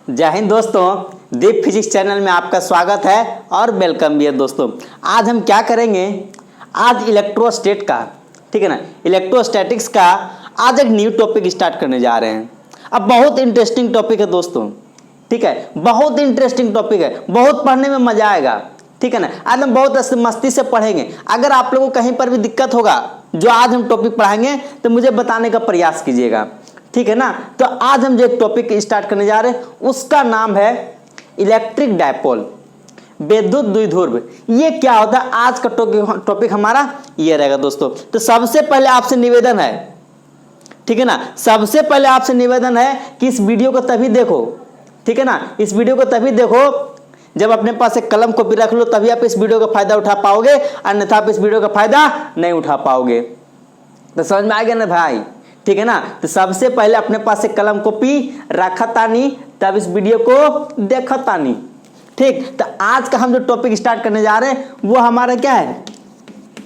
जय हिंद दोस्तों, दीप physics channel में आपका स्वागत है और वेलकम भी है दोस्तों। आज हम क्या करेंगे, आज इलेक्ट्रोस्टेट का, ठीक है ना, इलेक्ट्रोस्टैटिक्स का आज एक न्यू टॉपिक स्टार्ट करने जा रहे हैं। अब बहुत इंटरेस्टिंग टॉपिक है दोस्तों, ठीक है, बहुत इंटरेस्टिंग टॉपिक है, बहुत पढ़ने में मजा आएगा, ठीक है ना। आज हम बहुत मस्ती से पढ़ेंगे। अगर आप लोगों को कहीं पर भी दिक्कत होगा जो आज हम टॉपिक पढ़ाएंगे तो मुझे बताने का प्रयास कीजिएगा, ठीक है ना। तो आज हम जो एक टॉपिक स्टार्ट करने जा रहे हैं उसका नाम है इलेक्ट्रिक डायपोल, विद्युत द्विध्रुव। ये क्या होता है, आज का टॉपिक हमारा ये रहेगा दोस्तों। तो सबसे पहले आपसे निवेदन है, ठीक है ना, सबसे पहले आपसे निवेदन है कि इस वीडियो को तभी देखो, ठीक है ना, इस वीडियो को तभी देखो जब अपने पास एक कलम कॉपी रख लो, तभी आप इस वीडियो का फायदा उठा पाओगे, अन्यथा आप इस वीडियो का फायदा नहीं उठा पाओगे। तो समझ में आ गया ना भाई, ठीक है ना। तो सबसे पहले अपने पास एक कलम कॉपी रखा तानी, तब इस वीडियो को देखा तानी, ठीक। तो आज का हम जो टॉपिक स्टार्ट करने जा रहे हैं वो हमारा क्या है,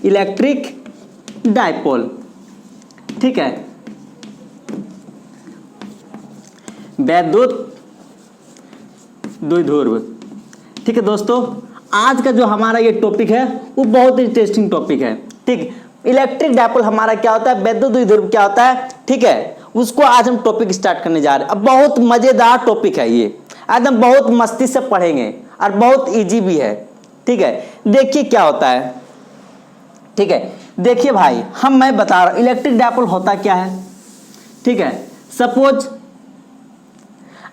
इलेक्ट्रिक डायपोल, ठीक है, विद्युत द्विध्रुव, ठीक है दोस्तों। आज का जो हमारा ये टॉपिक है वो बहुत इंटरेस्टिंग टॉपिक है, ठीक। इलेक्ट्रिक डायपोल हमारा क्या होता है, विद्युत द्विध्रुव क्या होता है, ठीक है, उसको आज हम टॉपिक स्टार्ट करने जा रहे हैं। अब बहुत मजेदार टॉपिक है ये, एकदम बहुत मस्ती से पढ़ेंगे और बहुत इजी भी है, ठीक है। देखिए क्या होता है, ठीक है, देखिए भाई, मैं बता रहा हूं इलेक्ट्रिक डायपोल होता क्या है, ठीक है। सपोज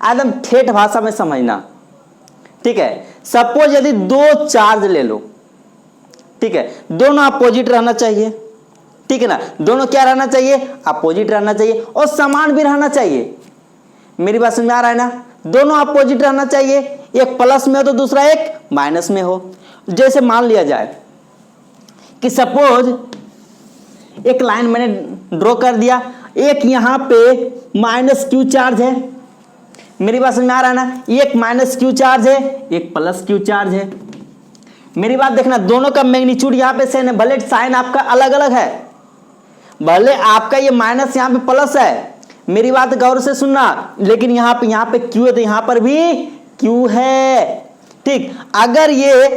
एकदम ठेठ भाषा में समझना, ठीक है। सपोज यदि दो चार्ज ले लो, ठीक है, दोनों अपोजिट रहना चाहिए, ठीक है ना, दोनों क्या रहना चाहिए, अपोजिट रहना चाहिए और समान भी रहना चाहिए। मेरी बात समझ में आ रहा है ना, दोनों अपोजिट रहना चाहिए, एक प्लस में हो तो दूसरा एक माइनस में हो। जैसे मान लिया जाए कि सपोज एक लाइन मैंने ड्रॉ कर दिया, एक यहां पे माइनस क्यू चार्ज है, मेरी बात समझ में आ रहा है ना, एक माइनस क्यू चार्ज है, एक प्लस क्यू चार्ज है। मेरी बात देखना, दोनों का मैग्नीट्यूड यहां पे सेम है, भले साइन आपका अलग अलग है, भले आपका ये माइनस यहां पे प्लस है, मेरी बात गौर से सुनना, लेकिन यहां पे क्यू है तो यहां पर भी क्यू है, ठीक। अगर ये,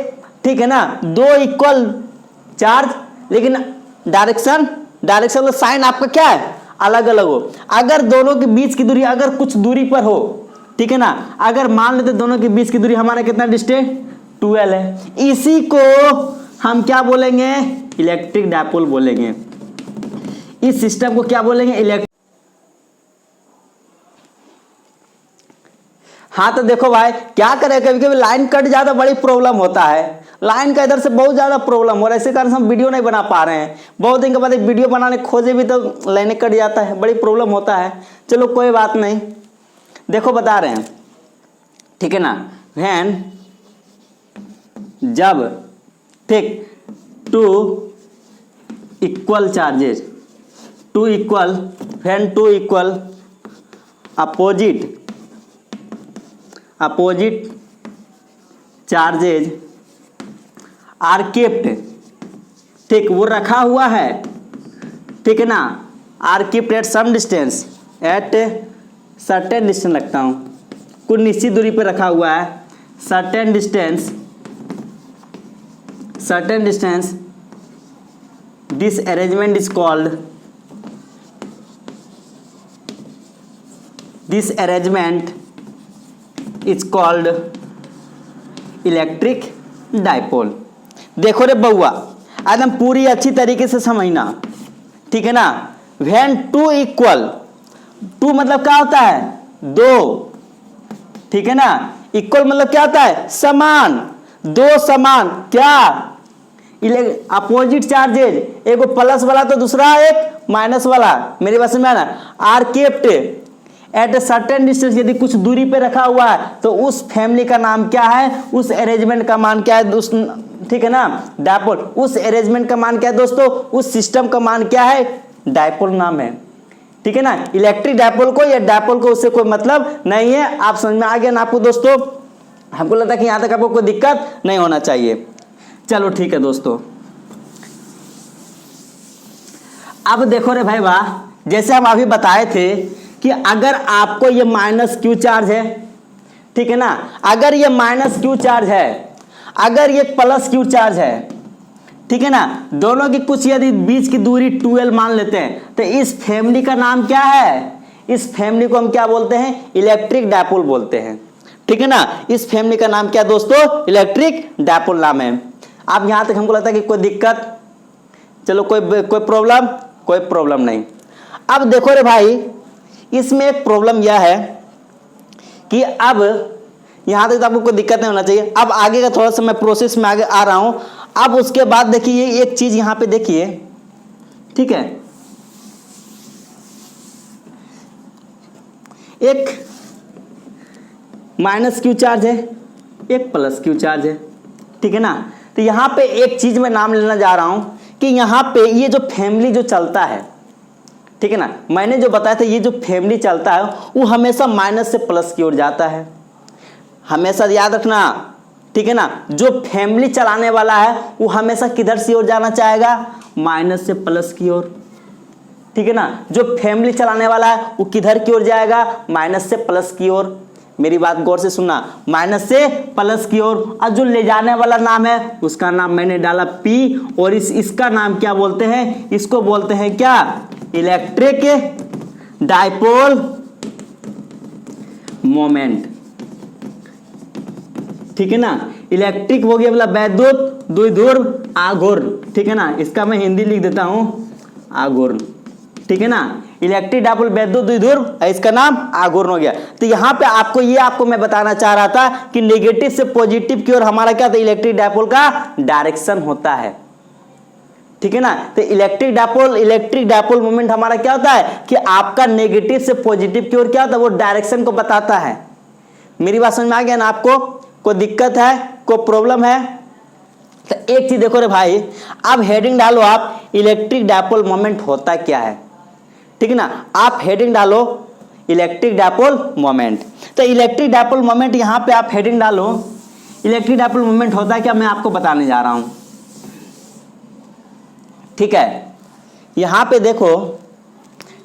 ठीक है ना, दो इक्वल चार्ज लेकिन डायरेक्शन तो साइन आपका क्या है, अलग अलग हो, अगर दोनों के बीच की दूरी अगर कुछ दूरी पर हो, ठीक है ना, अगर मान लेते दोनों के बीच की दूरी हमारा कितना डिस्टेंस 12 है, इसी को हम क्या बोलेंगे, इलेक्ट्रिक डायपोल बोलेंगे। इस सिस्टम को क्या बोलेंगे, इलेक्ट्रिक। हाँ तो देखो भाई, क्या करें, कभी कभी लाइन कट जाता बड़ी प्रॉब्लम होता है, लाइन का इधर से बहुत ज्यादा प्रॉब्लम हो रहा है, इसी कारण से हम वीडियो नहीं बना पा रहे हैं। बहुत दिन के बाद वीडियो बनाने खोजे भी तो लाइन कट जाता है, बड़ी प्रॉब्लम होता है। चलो कोई बात नहीं, देखो बता रहे हैं, ठीक है ना, व्हेन जब, ठीक, two equal charges, when two equal opposite charges are kept, ठीक, वो रखा हुआ है, ठीक है ना, are kept at some distance, at certain distance रखता हूं, कुछ निश्चित दूरी पे रखा हुआ है, certain distance, this arrangement is called electric dipole. देखो रे बउआ, एकदम पूरी अच्छी तरीके से समझना, ठीक है ना। व्हेन टू इक्वल, टू मतलब क्या होता है, दो, ठीक है ना, इक्वल मतलब क्या होता है, समान, दो समान, क्या, अपोजिट चार्जेज, एक प्लस वाला तो दूसरा एक माइनस वाला, मेरी बात समझ में आना, are kept at a certain distance, यदि कुछ दूरी पे रखा हुआ है तो उस फैमिली का नाम क्या है, उस अरेंजमेंट का मान क्या है, उस, ठीक है ना, डायपोल, उस अरेंजमेंट का मान क्या है दोस्तों, उस सिस्टम का मान क्या है, डायपोल नाम है, ठीक है ना। इलेक्ट्रिक डायपोल को या डायपोल को उससे कोई मतलब नहीं है। आप समझ में आ गया ना आपको दोस्तों, हमको लगता है कि यहां तक आपको कोई दिक्कत नहीं होना चाहिए। चलो ठीक है दोस्तों, अब देखो रे भाई वाह, जैसे हम अभी बताए थे कि अगर आपको ये माइनस क्यू चार्ज है, ठीक है ना। अगर ये माइनस क्यू चार्ज है, अगर ये प्लस क्यू चार्ज है, ठीक है ना, दोनों की कुछ यदि बीच की दूरी 2l मान लेते हैं तो इस फैमिली का नाम क्या है, इस फैमिली को हम क्या बोलते हैं, इलेक्ट्रिक डायपोल बोलते हैं। ठीक है ना, इस फैमिली का नाम क्या दोस्तों, इलेक्ट्रिक डायपोल नाम है। अब यहां तक हमको लगता है कि कोई दिक्कत, चलो कोई प्रॉब्लम, कोई प्रॉब्लम नहीं। अब देखो रे भाई, इसमें एक प्रॉब्लम यह है कि अब यहां तक तो आपको कोई दिक्कत नहीं होना चाहिए। अब आगे का थोड़ा सा मैं प्रोसेस में आगे आ रहा हूं। अब उसके बाद देखिए एक चीज यहां पे देखिए, ठीक है, एक माइनस क्यू चार्ज है, एक प्लस क्यू चार्ज है, ठीक है ना। तो यहां पे एक चीज मैं नाम लेना जा रहा हूं कि यहां पे ये जो फैमिली जो चलता है, ठीक है ना, मैंने जो बताया था ये जो फैमिली चलता है वो हमेशा माइनस से प्लस की ओर जाता है, हमेशा याद रखना। ठीक है ना, जो फैमिली चलाने वाला है वो हमेशा किधर से ओर जाना चाहेगा, माइनस से प्लस की ओर। ठीक है ना, जो फैमिली चलाने वाला है वो किधर की ओर जाएगा, माइनस से प्लस की ओर। मेरी बात गौर से सुनना, माइनस से प्लस की ओर। और जो ले जाने वाला नाम है उसका नाम मैंने डाला P, और इसका नाम क्या बोलते हैं, इसको बोलते हैं क्या, इलेक्ट्रिक डायपोल मोमेंट। ठीक है ना, इलेक्ट्रिक हो गया मतलब वैद्युत, द्विध्रुव, आघूर्ण। ठीक है ना, इसका मैं हिंदी लिख देता हूं, आघूर्ण। ठीक है ना, इलेक्ट्रिक डायपोल वैद्युत, द्विध्रुव, इसका नाम आघूर्ण हो गया। तो यहां पे आपको मैं बताना चाह रहा था कि नेगेटिव से पॉजिटिव की ओर हमारा क्या था, इलेक्ट्रिक डायपोल का डायरेक्शन होता है। ठीक है ना, तो इलेक्ट्रिक डायपोल मोमेंट हमारा क्या होता है कि आपका नेगेटिव से पॉजिटिव की ओर क्या होता है, वो डायरेक्शन को बताता है। मेरी बात समझ में आ गया ना आपको, कोई दिक्कत है, कोई प्रॉब्लम है? तो एक चीज देखो रे भाई, अब हेडिंग डालो आप, इलेक्ट्रिक डायपोल मोमेंट होता क्या है। ठीक है ना, आप हेडिंग डालो इलेक्ट्रिक डायपोल मोमेंट। तो इलेक्ट्रिक डायपोल मोमेंट यहां पे आप हेडिंग डालो, इलेक्ट्रिक डायपोल मोमेंट होता क्या, मैं आपको बताने जा रहा हूं। ठीक है, यहां पे देखो,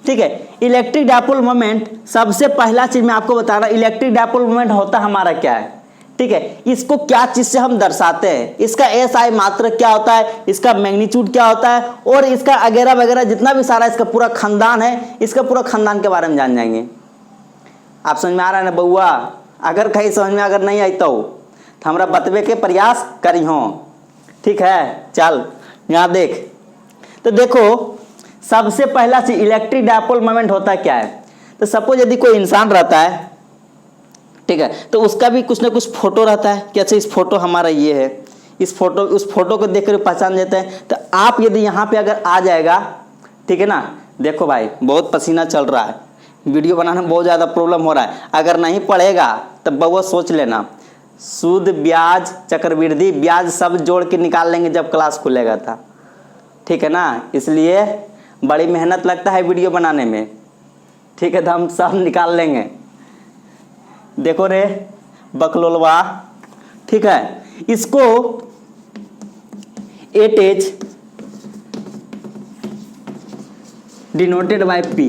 ठीक है, इलेक्ट्रिक डायपोल मोमेंट, सबसे पहला चीज मैं आपको बता रहा हूं, इलेक्ट्रिक डायपोल मोमेंट होता हमारा क्या है। ठीक है, इसको क्या चीज से हम दर्शाते हैं, इसका SI मात्रक क्या होता है, इसका मैग्नीट्यूड क्या होता है, और इसका वगैरह वगैरह जितना भी सारा इसका पूरा खानदान है, इसका पूरा खानदान के बारे में जान जाएंगे। आप समझ में आ रहा है ना बउआ? अगर कहीं समझ में अगर नहीं आता हो तो हमरा बतवे के प्रयास करी हो। ठीक है, चल यहां देख, तो देखो सबसे पहला चीज इलेक्ट्रिक डायपोल मोमेंट होता क्या है। तो सपोज यदि कोई इंसान रहता है, ठीक है, तो उसका भी कुछ ना कुछ फोटो रहता है कि अच्छा इस फोटो हमारा ये है, इस फोटो उस फोटो को देखकर पहचान लेते हैं। तो आप यदि यहाँ पे अगर आ जाएगा, ठीक है ना, देखो भाई बहुत पसीना चल रहा है, वीडियो बनाने में बहुत ज़्यादा प्रॉब्लम हो रहा है, अगर नहीं पढ़ेगा तब बउआ सोच लेना, सूद ब्याज चक्रवृद्धि ब्याज सब जोड़ के निकाल लेंगे जब क्लास खुलेगा था। ठीक है ना, इसलिए बड़ी मेहनत लगता है वीडियो बनाने में। ठीक है, तो हम सब निकाल लेंगे। देखो रे बकलोलवा, ठीक है, इसको 8H डिनोटेड बाय P,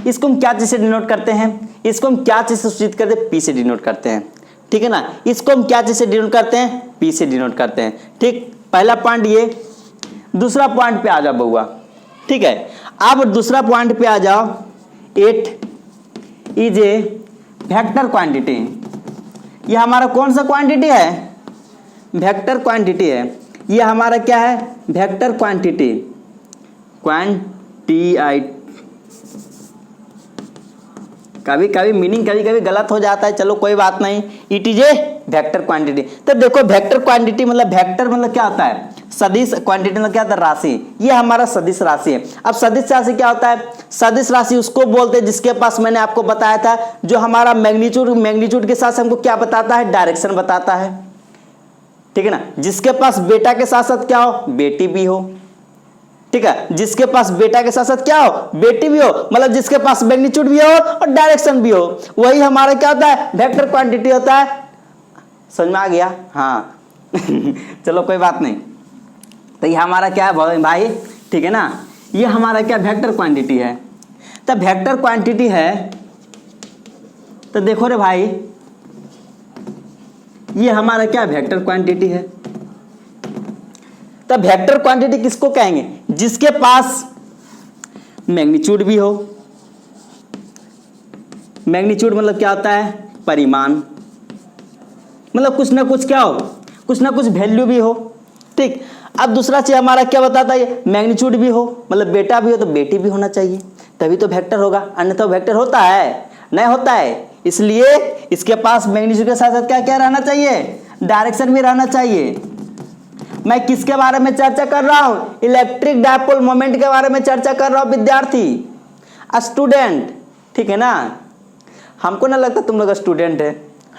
इसको हम क्या चीज से डिनोट करते हैं, इसको हम क्या चीज से सूचित करते हैं, P से डिनोट करते हैं। ठीक है ना, इसको हम क्या चीज से डिनोट करते हैं, P से डिनोट करते हैं। ठीक, पहला पॉइंट ये। दूसरा पॉइंट पे आ जाओ बउआ। ठीक है, अब दूसरा पॉइंट पे आ जाओ, 8 इज ए वेक्टर क्वांटिटी। ये हमारा कौन सा क्वांटिटी है, वेक्टर क्वांटिटी है। ये हमारा क्या है, वेक्टर क्वांटिटी, कभी कभी मीनिंग कभी कभी गलत हो जाता है, चलो कोई बात नहीं। It is a vector quantity. तो देखो वेक्टर क्वांटिटी मतलब, वेक्टर मतलब क्या होता है, सदिश, क्वांटिटी मतलब क्या होता है, राशि। ये हमारा सदिश राशि है। अब सदिश राशि क्या होता है, सदिश राशि उसको बोलते हैं जिसके पास मैंने आपको बताया था, जो हमारा मैग्नीट्यूड के साथ हमको क्या बताता है, डायरेक्शन बताता है। ठीक है ना, जिसके पास बेटा के साथ साथ क्या हो, बेटी भी हो। ठीक है, जिसके पास बेटा के साथ साथ क्या हो, बेटी भी हो, मतलब जिसके पास मैग्नीट्यूड भी हो और डायरेक्शन भी हो, वही हमारा क्या होता है, वेक्टर क्वांटिटी होता है। समझ में आ गया? हाँ चलो कोई बात नहीं। तो ये हमारा क्या है भाई, ठीक है ना, ये हमारा क्या वेक्टर क्वांटिटी है। तो वेक्टर क्वांटिटी है, तो देखो रे भाई, ये हमारा क्या वेक्टर क्वांटिटी है। तो वेक्टर क्वांटिटी किसको कहेंगे? जिसके पास मैग्नीट्यूड भी हो। मैग्नीट्यूड मतलब क्या होता है? परिमाण, मतलब कुछ ना कुछ क्या हो, कुछ ना कुछ वैल्यू भी हो। ठीक, अब दूसरा चीज हमारा क्या बताता है? मैग्नीट्यूड भी हो, मतलब बेटा भी हो तो बेटी भी होना चाहिए, तभी तो वेक्टर होगा, अन्यथा वेक्टर होता है? नहीं होता है। इसलिए इसके पास मैग्नीट्यूड के साथ साथ क्या क्या रहना चाहिए? डायरेक्शन भी रहना चाहिए। मैं किसके बारे में चर्चा कर रहा हूं? इलेक्ट्रिक डायपोल मोमेंट के बारे में चर्चा कर रहा हूं विद्यार्थी, स्टूडेंट। ठीक है ना? हमको ना लगता तुम लोग स्टूडेंट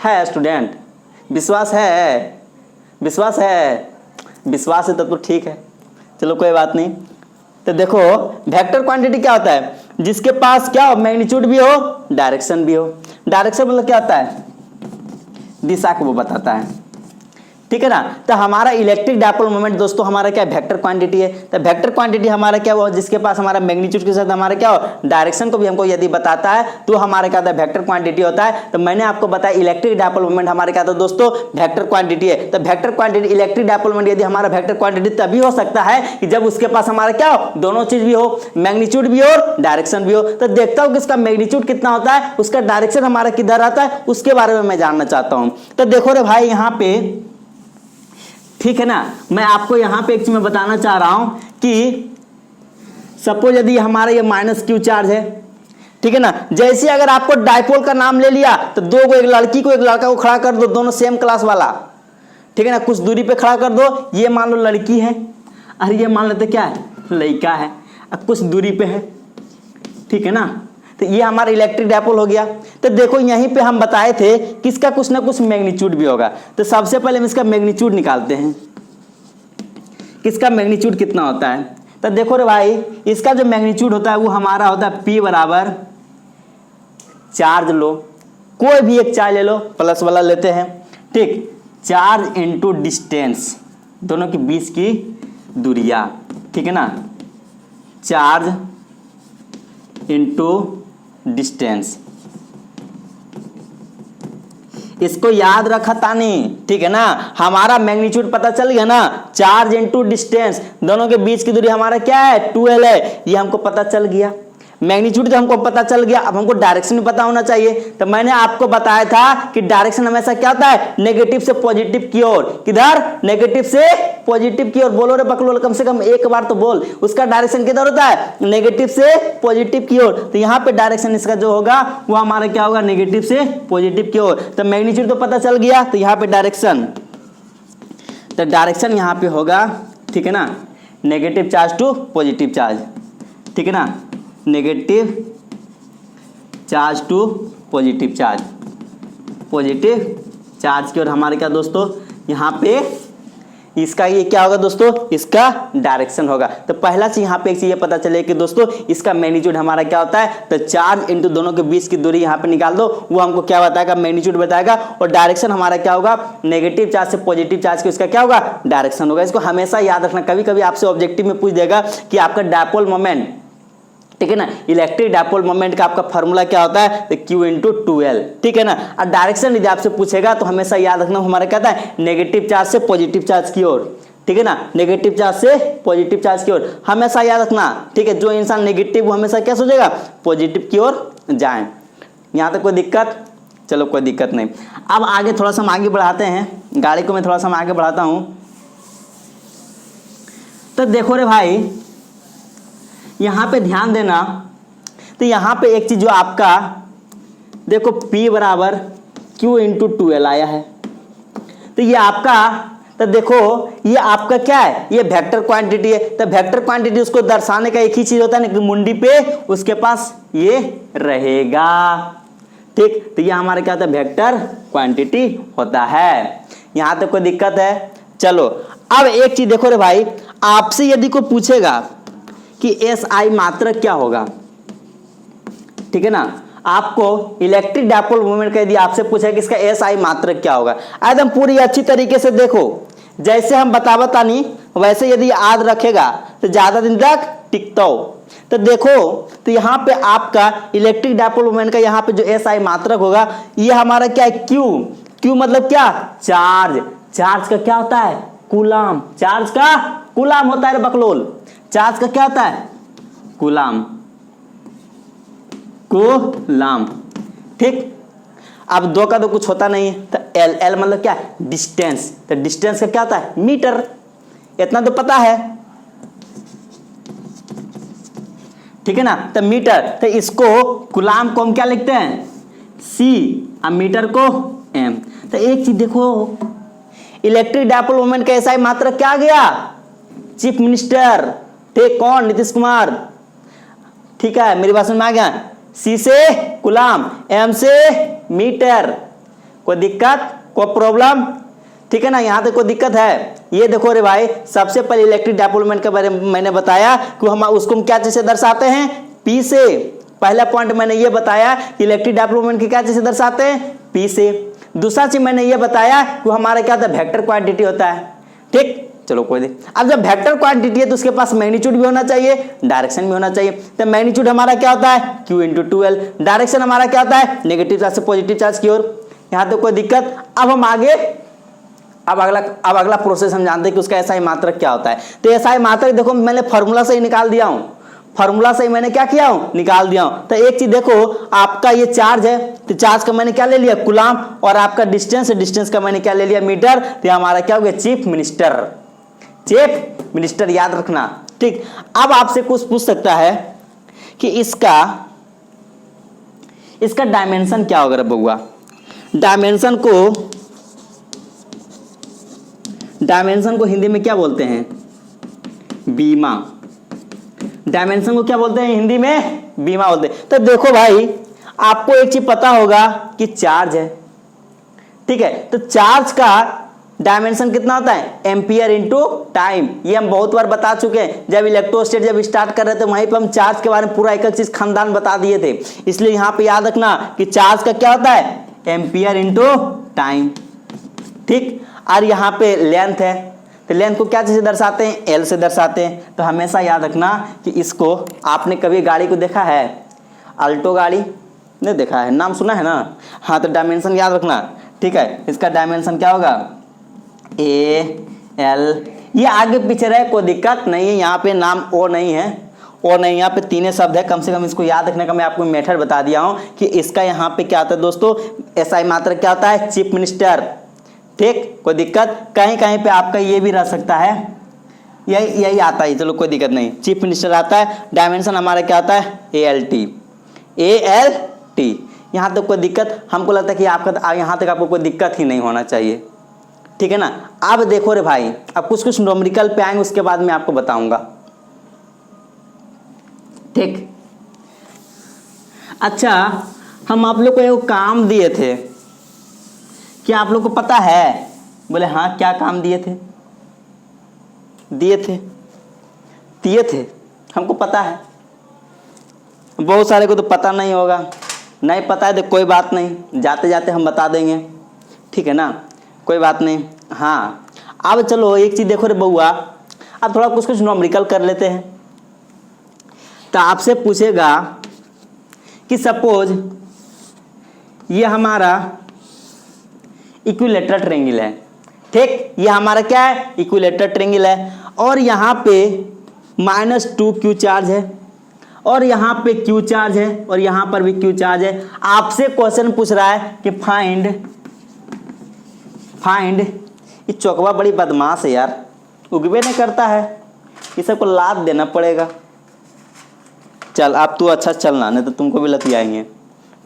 है स्टूडेंट। विश्वास है? विश्वास है? विश्वास है तब तो ठीक है, चलो कोई बात नहीं। तो देखो वेक्टर क्वांटिटी क्या होता है? जिसके पास क्या हो? मैग्नीट्यूड भी हो, डायरेक्शन भी हो। डायरेक्शन मतलब क्या होता है? दिशा को वो बताता है। ठीक है ना? तो हमारा इलेक्ट्रिक डायपोल मोमेंट दोस्तों हमारा क्या वेक्टर क्वांटिटी है। तो वेक्टर क्वांटिटी हमारा क्या हो? जिसके पास हमारा मैग्नीट्यूड के साथ हमारा क्या हो? डायरेक्शन को भी हमको यदि बताता है तो हमारा क्या होता है? वेक्टर क्वांटिटी होता है। तो मैंने आपको बताया इलेक्ट्रिक डायपोल मोमेंट हमारे क्या था दोस्तों? वेक्टर क्वांटिटी है। तो vector quantity, electric dipole moment यदि हमारा वेक्टर क्वांटिटी तभी हो सकता है कि जब उसके पास हमारा क्या हो? दोनों चीज भी हो, मैग्नीट्यूड भी हो और डायरेक्शन भी हो। तो देखता हूं कि इसका मैग्नीट्यूड कितना होता है, उसका डायरेक्शन हमारा किधर आता है, उसके बारे में मैं जानना चाहता हूं। तो देखो रे भाई यहां पे, ठीक है ना, मैं आपको यहां पे एक चीज मैं बताना चाह रहा हूं कि सपोज यदि हमारा ये माइनस क्यू चार्ज है, ठीक है ना, जैसे अगर आपको डायपोल का नाम ले लिया तो दो को, एक लड़की को एक लड़का को खड़ा कर दो, दोनों सेम क्लास वाला, ठीक है ना, कुछ दूरी पे खड़ा कर दो। ये मान लो लड़की है और ये मान लेते क्या है? लड़का है, अब कुछ दूरी पे है, ठीक है ना। तो ये हमारा इलेक्ट्रिक डायपोल हो गया। तो देखो यहीं पे हम बताए थे कि इसका कुछ ना कुछ मैग्नीट्यूड भी होगा। तो सबसे पहले हम इसका मैग्नीट्यूड निकालते हैं, किसका मैग्नीट्यूड कितना होता है। तो देखो रे भाई, इसका जो मैग्नीट्यूड होता है वो हमारा होता है P बराबर, चार्ज लो, कोई भी एक चार्ज ले लो, प्लस वाला लेते हैं, ठीक, चार्ज इनटू डिस्टेंस, दोनों के बीच की दूरियां, ठीक है ना, चार्ज इनटू डिस्टेंस। इसको याद रखा तानी, ठीक है ना। हमारा मैग्नीट्यूड पता चल गया ना, चार्ज इनटू डिस्टेंस, दोनों के बीच की दूरी हमारा क्या है? 2L है, ये हमको पता चल गया। मैग्नीट्यूड तो हमको पता चल गया, अब हमको डायरेक्शन भी पता होना चाहिए। तो मैंने आपको बताया था कि डायरेक्शन हमेशा क्या होता है? नेगेटिव से पॉजिटिव की ओर। किधर? नेगेटिव से पॉजिटिव की ओर। बोलो रे बकलोल, कम से कम एक बार तो बोल। उसका डायरेक्शन किधर होता है? नेगेटिव से पॉजिटिव की ओर। तो यहाँ पे डायरेक्शन इसका जो होगा वो हमारा क्या होगा? नेगेटिव से पॉजिटिव की ओर। तो मैग्नीट्यूड तो पता चल गया, तो यहाँ पे डायरेक्शन, तो डायरेक्शन यहाँ पे होगा, ठीक है ना, negative charge to positive charge, ठीक है ना, negative charge to positive charge, positive charge की ओर हमारे क्या दोस्तों? यहाँ पे इसका ये क्या होगा दोस्तों? इसका डायरेक्शन होगा। तो पहला चीज यहाँ पे एक चीज ये पता चले कि दोस्तों इसका मैग्नीट्यूड हमारा क्या होता है? तो चार्ज इनटू दोनों के बीच की दूरी यहाँ पे निकाल दो, वो हमको क्या बताएगा? मैग्नीट्यूड बताएगा। और डायरेक्शन हमारा क्या होगा? नेगेटिव चार्ज से पॉजिटिव चार्ज की उसका क्या होगा? डायरेक्शन होगा। इसको हमेशा याद रखना, कभी कभी आपसे ऑब्जेक्टिव में पूछ देगा कि आपका डायपोल मोमेंट, ठीक है ना, इलेक्ट्रिक डायपोल मोमेंट का आपका फार्मूला क्या होता है? तो Q इंटू 2L, ठीक है ना। और डायरेक्शन यदि आपसे पूछेगा तो हमेशा याद रखना हमारा क्या था? नेगेटिव चार्ज से पॉजिटिव चार्ज की ओर, ठीक है ना, नेगेटिव चार्ज से पॉजिटिव चार्ज की ओर हमेशा याद रखना, ठीक है। जो इंसान नेगेटिव वो हमेशा क्या सोचेगा? पॉजिटिव की ओर जाए। यहाँ तक कोई दिक्कत? चलो कोई दिक्कत नहीं। अब आगे थोड़ा सा हम आगे बढ़ाते हैं, गाड़ी को मैं थोड़ा सा मैं आगे बढ़ाता हूँ। तो देखो रे भाई यहाँ पे ध्यान देना, तो यहाँ पे एक चीज जो आपका देखो P बराबर Q इंटू 2L आया है। तो ये आपका, तो देखो ये आपका क्या है? ये वेक्टर क्वांटिटी है। तो वेक्टर क्वांटिटी उसको दर्शाने का एक ही चीज होता है ना कि मुंडी पे उसके पास ये रहेगा, ठीक। तो ये हमारा क्या होता है? वेक्टर क्वांटिटी होता है। यहाँ तक कोई दिक्कत है? चलो अब एक चीज देखो रे भाई, आपसे यदि कोई पूछेगा कि SI मात्रक क्या होगा, ठीक है ना, आपको इलेक्ट्रिक डायपोल मोमेंट का यदि आपसे पूछे कि इसका SI मात्रक क्या होगा, एकदम पूरी अच्छी तरीके से देखो, जैसे हम बतानी वैसे यदि याद रखेगा तो ज्यादा दिन तक टिकता हो, तो देखो, तो यहाँ पे आपका इलेक्ट्रिक डायपोल मोमेंट का यहाँ पे जो एस आई मात्रक होगा ये हमारा क्या है, क्यू। क्यू मतलब क्या, चार्ज। चार्ज का क्या होता है, कूलाम। चार्ज का कूलाम होता है रे बकलोल। चार्ज का क्या होता है, कूलाम। कूलाम, ठीक। अब दो का तो कुछ होता नहीं है, तो एल। एल मतलब क्या, डिस्टेंस। तो डिस्टेंस का क्या होता है, मीटर। इतना तो पता है, ठीक है ना। तो मीटर, तो इसको कूलाम को हम क्या लिखते हैं, सी, और मीटर को एम। तो एक चीज देखो, इलेक्ट्रिक डायपोल मोमेंट का एसआई मात्रक क्या आ गया, चीफ मिनिस्टर थे कौन, नीतीश कुमार। ठीक है, मेरी बात समझ में आ गया। सी से कूलाम, एम से मीटर। कोई दिक्कत, कोई प्रॉब्लम, ठीक है ना। यहां तक कोई दिक्कत है, ये देखो रे भाई, सबसे पहले इलेक्ट्रिक डायपोल मोमेंट के बारे में मैंने बताया कि हम उसको हम क्या चीज से दर्शाते हैं, पी से। पहला पॉइंट मैंने ये बताया कि इलेक्ट्रिक डायपोल मोमेंट की क्या चीज से दर्शाते हैं, पी से। दूसरा चीज मैंने ये बताया कि हमारा क्या होता है, वेक्टर क्वांटिटी होता है, ठीक। चलो कोई नहीं। अब जब वेक्टर क्वांटिटी है तो उसके पास मैग्नीट्यूड भी होना चाहिए, डायरेक्शन भी होना चाहिए। तो मैग्नीट्यूड हमारा क्या होता है, Q × 2L। डायरेक्शन हमारा क्या होता है, नेगेटिव चार्ज से पॉजिटिव चार्ज की ओर। यहां तो कोई दिक्कत। अब हम आगे, अब अगला प्रोसेस हम जानते हैं कि उसका एसआई मात्रक क्या होता है। तो एसआई मात्रक देखो मैंने फॉर्मूला से ही निकाल दिया हूं, फॉर्मूला से ही मैंने क्या किया हूं, निकाल दिया हूं। तो एक चीज देखो, आपका ये चार्ज है, तो चार्ज का मैंने क्या ले लिया, कूलाम। और आपका डिस्टेंस है, डिस्टेंस का मैंने क्या ले लिया, मीटर। तो हमारा क्या हो गया, चीफ मिनिस्टर। चीफ मिनिस्टर याद रखना, ठीक। अब आपसे कुछ पूछ सकता है कि इसका डायमेंशन क्या होगा बउआ। डायमेंशन को हिंदी में क्या बोलते हैं, बीमा। डायमेंशन को क्या बोलते हैं हिंदी में, बीमा बोलते हैं। तो देखो भाई, आपको एक चीज पता होगा कि चार्ज है, ठीक है। तो चार्ज का डायमेंशन कितना होता है, एम्पियर इंटू टाइम। ये हम बहुत बार बता चुके हैं, जब इलेक्ट्रोस्टेट जब स्टार्ट कर रहे थे वहीं पर हम चार्ज के बारे में पूरा एक एक चीज खानदान बता दिए थे। इसलिए यहां पे याद रखना कि चार्ज का क्या होता है, एम्पियर इंटू टाइम, ठीक। और यहाँ पे लेंथ है, तो लेंथ को क्या चीज से दर्शाते हैं, एल से दर्शाते हैं। तो हमेशा याद रखना कि इसको, आपने कभी गाड़ी को देखा है, अल्टो गाड़ी नहीं देखा है, नाम सुना है ना, हाँ। तो डायमेंशन याद रखना, ठीक है। इसका डायमेंशन क्या होगा, ए एल। ये आगे पीछे रहे कोई दिक्कत नहीं है, यहाँ पे नाम ओ नहीं है, ओ नहीं, यहाँ पे तीन शब्द है। कम से कम इसको याद रखने का मैं आपको मेथड बता दिया हूँ कि इसका यहाँ पे क्या होता है दोस्तों, एसआई मात्रक क्या होता है, चीफ मिनिस्टर, ठीक। कोई दिक्कत, कहीं कहीं पे आपका ये भी रह सकता है, यही आता है, चलो कोई दिक्कत नहीं, चीफ मिनिस्टर आता है। डायमेंशन हमारा क्या होता है, ALT। यहाँ तक कोई दिक्कत, हमको लगता है कि आपका यहाँ तक आपको कोई दिक्कत ही नहीं होना चाहिए, ठीक है ना। अब देखो रे भाई, अब कुछ न्यूमेरिकल पे आएंगे, उसके बाद मैं आपको बताऊंगा, ठीक। अच्छा, हम आप लोग को एक काम दिए थे, क्या आप लोग को पता है, बोले हाँ, क्या काम दिए थे, दिए थे, हमको पता है। बहुत सारे को तो पता नहीं होगा, नहीं पता है तो कोई बात नहीं, जाते जाते हम बता देंगे, ठीक है ना, कोई बात नहीं। हाँ, अब चलो एक चीज देखो रे बउआ, अब थोड़ा कुछ न्यूमेरिकल कर लेते हैं। तो आपसे पूछेगा कि सपोज ये हमारा इक्विलेटरल ट्रायंगल है, ठीक। ये हमारा क्या है, इक्विलेटरल ट्रायंगल है, और यहाँ पे -2q चार्ज है, और यहाँ पे q चार्ज है, और यहाँ पर भी q चार्ज है। आपसे क्वेश्चन पूछ रहा है कि फाइंड, ये चौकवा बड़ी बदमाश है यार, उगवे नहीं करता है, ये सबको लाद देना पड़ेगा। चल अब तू अच्छा चलना, नहीं तो तुमको भी लतियाएंगे,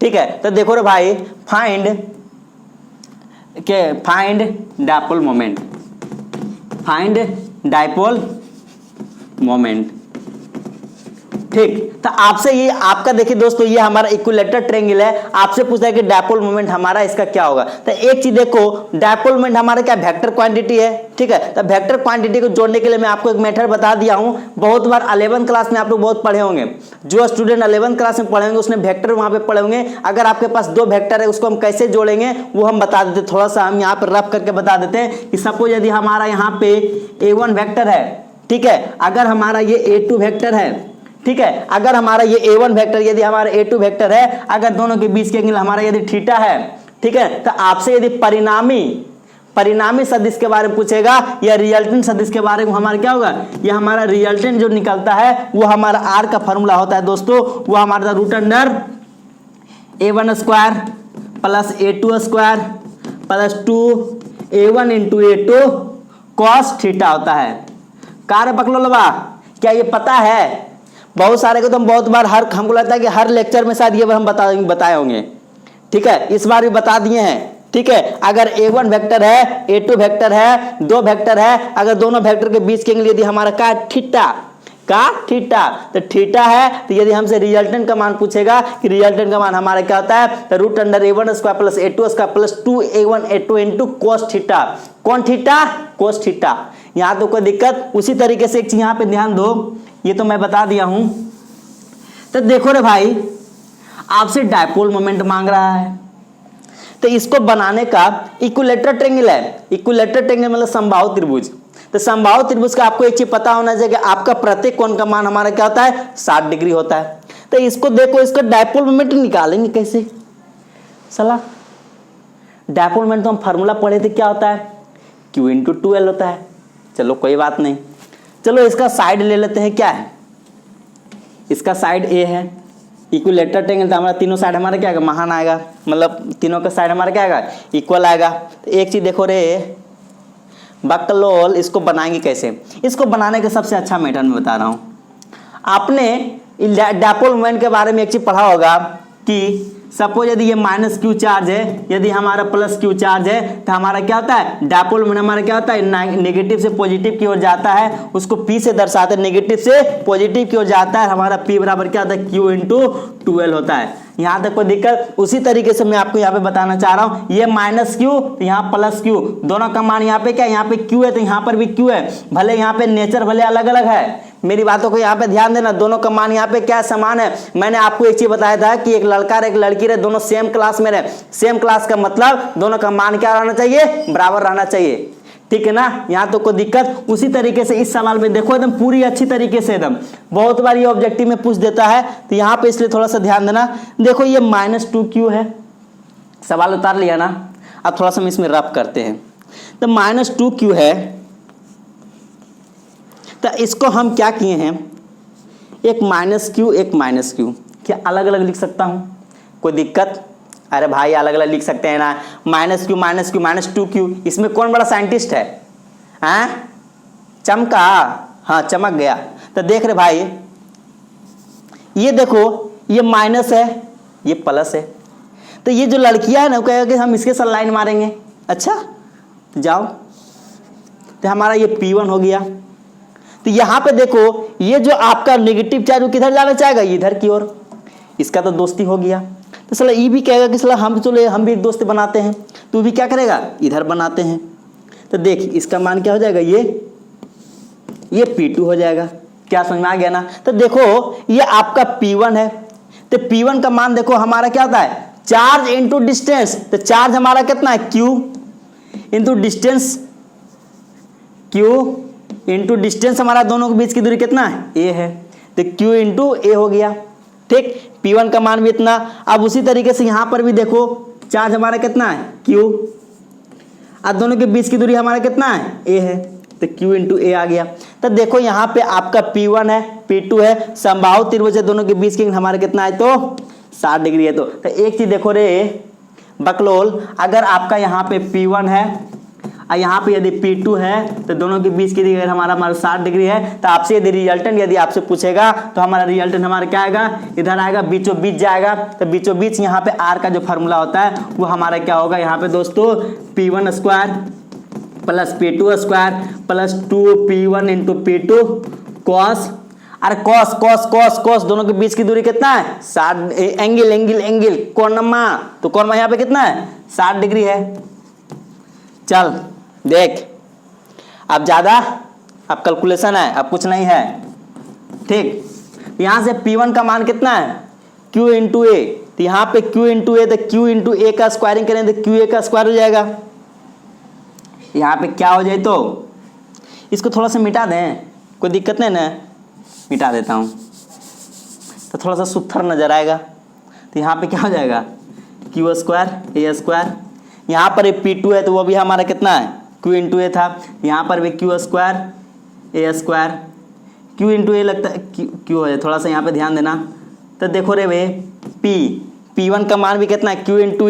ठीक है। तो देखो रे भाई, फाइंड डायपोल मोमेंट, ठीक। तो आपसे ये आपका देखिए दोस्तों, ये हमारा इक्विलेटरल ट्रायंगल है, आपसे पूछा है कि डायपोल मोमेंट हमारा इसका क्या होगा। तो एक चीज देखो, डायपोल मोमेंट हमारा क्या वेक्टर क्वांटिटी है, ठीक है। तो वेक्टर क्वांटिटी को जोड़ने के लिए मैं आपको एक मेथड बता दिया हूं, बहुत बार 11th क्लास में आप लोग बहुत पढ़े होंगे। जो स्टूडेंट 11th क्लास में पढ़े होंगे उसने वेक्टर वहां पे पढ़े होंगे। अगर आपके पास दो वेक्टर है, उसको हम कैसे जोड़ेंगे वो हम बता देते, थोड़ा सा हम यहाँ पर रफ करके बता देते हैं कि सपोज यदि हमारा यहाँ पे A1 वेक्टर है, ठीक है, अगर हमारा ये A2 वेक्टर है, ठीक है। अगर हमारा ये A1 वेक्टर यदि हमारा A2 वेक्टर है, अगर दोनों के बीच के एंगल हमारा यदि थीटा है, ठीक है, तो आपसे यदि परिणामी सदिश के बारे में पूछेगा या रिजल्टेंट सदिश के बारे में, हमारा क्या होगा, ये हमारा रिजल्टेंट जो निकलता है वो हमारा आर का फॉर्मूला होता है दोस्तों, वो हमारा root under A1 square plus A2 square plus 2A1 into A2 cos theta होता है। कार्य बकलोलवा, क्या ये पता है? बहुत सारे को तो हम बहुत बार हमको लगता है कि हर लेक्चर में शायद ये हम बताए होंगे, ठीक है, इस बार भी बता दिए हैं, ठीक है। अगर A1 वेक्टर है, A2 वेक्टर है, दो वेक्टर है, अगर दोनों वेक्टर के बीच के एंगल यदि हमारा का थीटा तो थीटा है, तो यदि हमसे रिजल्टेंट का मान पूछेगा कि रिजल्टेंट का मान हमारा क्या होता है, तो root under A1 square plus A2 square plus 2A1 A2 into cos theta. कौन थीटा? Cos theta. यहां तो कोई दिक्कत? उसी तरीके से एक चीज यहां पे ध्यान दो, ये तो मैं बता दिया हूं। तो देखो रे भाई, आपसे डायपोल मोमेंट मांग रहा है, तो इसको बनाने का इक्विलेटरल ट्रायंगल है। इक्विलेटरल ट्रायंगल मतलब समबाहु त्रिभुज। तो समबाहु त्रिभुज का आपको एक चीज पता होना चाहिए कि आपका प्रत्येक कोण का मान हमारा क्या होता है, 60 डिग्री होता है। तो इसको देखो, इसका डायपोल मोमेंट निकालेंगे कैसे? सला डायपोल मोमेंट तो हम फार्मूला पढ़े थे, क्या होता है, Q इंटू 2L होता है। चलो कोई बात नहीं, चलो इसका साइड ले लेते हैं। क्या है इसका साइड A है, इक्विलेटरल ट्रायंगल तो हमारा तीनों साइड हमारा क्या आएगा, महान आएगा, मतलब तीनों का साइड हमारा क्या आएगा, इक्वल आएगा। तो एक चीज देखो रे बकलोल, इसको बनाएंगे कैसे? इसको बनाने का सबसे अच्छा मेथड मैं बता रहा हूं। आपने डायपोल मोमेंट के बारे में एक चीज पढ़ा होगा कि सपोज यदि ये माइनस क्यू चार्ज है, यदि हमारा प्लस क्यू चार्ज है, तो हमारा क्या होता है, डायपोल मोमेंट हमारा क्या होता है, नेगेटिव से पॉजिटिव की ओर जाता है, उसको P से दर्शाते हैं, नेगेटिव से पॉजिटिव की ओर जाता है, हमारा P बराबर क्या होता है, Q इंटू 2L होता है। यहां तक कोई दिक्कत? उसी तरीके से मैं आपको यहाँ पे बताना चाह रहा हूं, ये माइनस क्यू तो यहाँ प्लस क्यू, दोनों का मान यहाँ पे क्या, यहाँ पे Q है तो यहाँ पर भी Q है, भले यहाँ पे नेचर भले अलग अलग है, मेरी बातों को यहाँ पे ध्यान देना, दोनों का मान यहाँ पे क्या समान है। मैंने आपको एक चीज बताया था कि एक लड़का और एक लड़की रहे, दोनों सेम क्लास में रहे। सेम क्लास का मतलब दोनों का मान क्या रहना चाहिए, बराबर रहना चाहिए, ठीक है ना। यहाँ तो कोई दिक्कत? उसी तरीके से इस सवाल में देखो एकदम पूरी अच्छी तरीके से, एकदम बहुत बार ये ऑब्जेक्टिव में पूछ देता है, तो यहाँ पे इसलिए थोड़ा सा ध्यान देना। देखो ये -2Q है, सवाल उतार लिया ना। अब थोड़ा सा हम इसमें रफ करते हैं। तो -2Q है, तो इसको हम क्या किए हैं, एक -Q एक -Q, क्या अलग अलग लिख सकता हूं? कोई दिक्कत? अरे भाई अलग अलग लिख सकते हैं ना, -Q -2Q। इसमें कौन बड़ा साइंटिस्ट है? चमका, हाँ चमक गया। तो देख रहे भाई, ये देखो ये माइनस है, ये प्लस है, तो ये जो लड़कियां है ना, वो कहेगा कि हम इसके साथ लाइन मारेंगे। अच्छा जाओ, तो हमारा ये P1 हो गया। तो यहां पे देखो ये जो आपका नेगेटिव चार्ज वो किधर जाना चाहेगा, इधर की ओर, इसका तो दोस्ती हो गया। तो सला ये भी कहेगा कि सला हम भी एक दोस्त बनाते हैं, तू भी क्या करेगा, इधर बनाते हैं। तो देख इसका मान क्या हो जाएगा, ये P2 हो जाएगा। क्या समझ में आ गया ना? तो देखो ये आपका P1 है, तो P1 का मान देखो हमारा क्या होता है, चार्ज इंटू डिस्टेंस। तो चार्ज हमारा कितना है, Q into distance, Q into distance, हमारा दोनों के बीच की दूरी कितना है, A है, तो Q इंटू A हो गया। ठीक, P1 का मान भी इतना। अब उसी तरीके से यहां पर भी देखो चार्ज हमारा कितना है, Q, अब दोनों के बीच की दूरी हमारा कितना है, A है, तो Q इंटू A आ गया। तो देखो यहाँ पे आपका P1 है, P2 है, समबाहु त्रिभुज है, दोनों के बीच की हमारा कितना है, तो 60 डिग्री है। तो एक चीज देखो रे बकलोल, अगर आपका यहाँ पे P1 है और यहाँ पे यदि P2 है, तो दोनों के बीच की दूरी हमारा 60 डिग्री है, तो आपसे यदि रिजल्टेंट यदि आपसे पूछेगा, तो हमारा रिजल्टेंट हमारा क्या आएगा, इधर आएगा, बीचों बीच जाएगा। तो बीचों बीच यहाँ पे R का जो फार्मूला होता है वो हमारा क्या होगा, यहाँ पे दोस्तों P1 square plus P2 square plus 2P1 into P2 cos, अरे कॉस कॉस कॉस कॉस, दोनों के बीच की दूरी कितना है, 60, एंगल एंगल एंगल कोणमा, तो कोणमा यहाँ पे कितना है, 60 डिग्री है। चल देख, अब ज्यादा अब कैलकुलेशन है, अब कुछ नहीं है। ठीक, यहां से P1 का मान कितना है, Q इंटू A, तो यहाँ पे Q इंटू A, तो Q इंटू A का स्क्वायरिंग करें तो QA का स्क्वायर हो जाएगा। यहाँ पे क्या हो जाए, तो इसको थोड़ा सा मिटा दें, कोई दिक्कत नहीं ना, मिटा देता हूँ। थोड़ा सा सुथर नजर आएगा। तो यहाँ पे क्या हो जाएगा, क्यू स्क्वायर ए स्क्वायर। यहाँ पर P2 है तो वो भी हमारा कितना है, Q इंटू ए था। यहाँ पर भी क्यू स्क्वायर ए स्क्वायर, Q इंटू ए लगता है क्यू है, थोड़ा सा यहाँ पे ध्यान देना। तो देखो रे भाई P1 का मान भी कितना है, Q इंटू